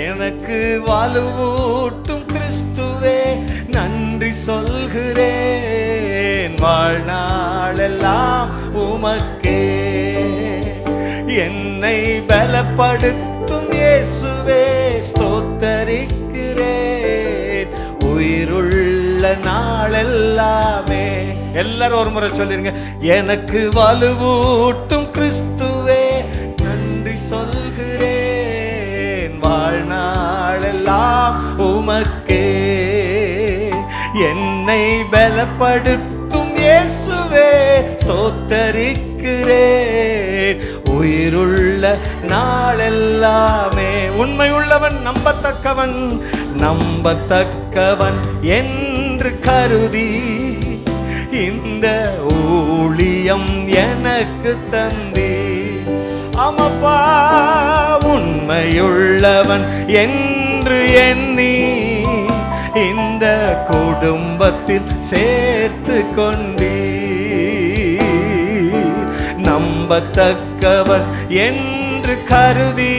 எனக்கு வலுவூட்டும் கிறிஸ்துவே நன்றி சொல்கிறேன். வாழ்நாளெல்லாம் உமக்கே. என்னை பலப்படுத்தும் இயேசுவே ஸ்தோத்தரிக்கிறேன். உயிருள்ள நாளெல்லாமே. எல்லாரும் ஒரு முறை சொல்லிருங்க. எனக்கு வலுவூட்டும் கிறிஸ்துவே நன்றி சொல்கிறேன். வாழ்நாளெல்லாம் உமக்கே. என்னை பலப்படுத்தும் இயேசுவே ஸ்தோத்தரிக்கிறேன். உயிருள்ள நாளெல்லாமே. உண்மையுள்ளவன், நம்பத்தக்கவன், நம்பத்தக்கவன் என்று கருதி இந்த ஊழியம் எனக்கு தந்தே. ஆமப்பா, உண்மையுள்ளவன் என்று எண்ணி இந்த குடும்பத்தில் சேர்த்து கொண்டே. நம்பத்தக்கவன் என்று கருதி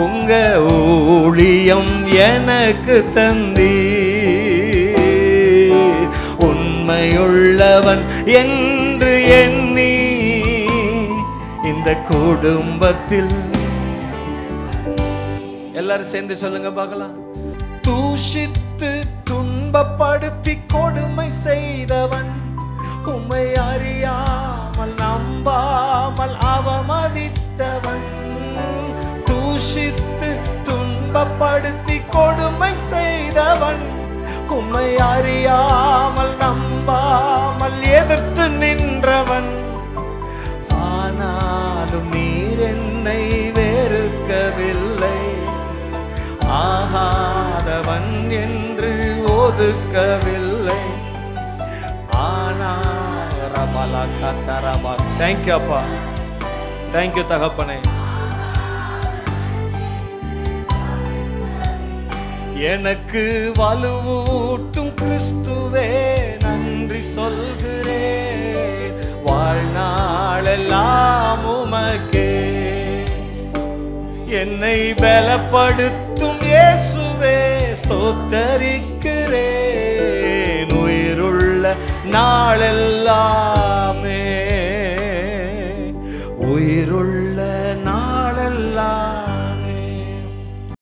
உங்க ஊழியம் எனக்கு தந்தே. உண்மையுள்ளவன் என்று எண்ணி இந்த குடும்பத்தில். எல்லாரும் சேர்ந்து சொல்லுங்க பார்க்கலாம். தூஷித்து துன்பப்படுத்தி கொடுமை செய்தவன், உம்மை அறியாமல் நம்பாமல் அவமதித்தவன். தூஷித்து துன்பப்படுத்தி கொடுமை செய்தவன், உம்மை அறியாமல் நம்பாமல் எதிர்த்து நின்றவன். ஆனாலும் நீர் என்னை வெறுக்கவில்லை, ஆகாதவன் என்று ஒதுக்கவில்லை. தேங்க்யூ அப்பா, தேங்க்யூ தகப்பனே. எனக்கு வலுவூட்டும் கிறிஸ்துவே நன்றி சொல்கிறேன். வாழ்நாளெல்லாம் உமக்கே. என்னை பலப்படுத்தும் இயேசுவே ஸ்தோத்தரிக்கிறேன். உயிருள்ள நாளெல்லாம்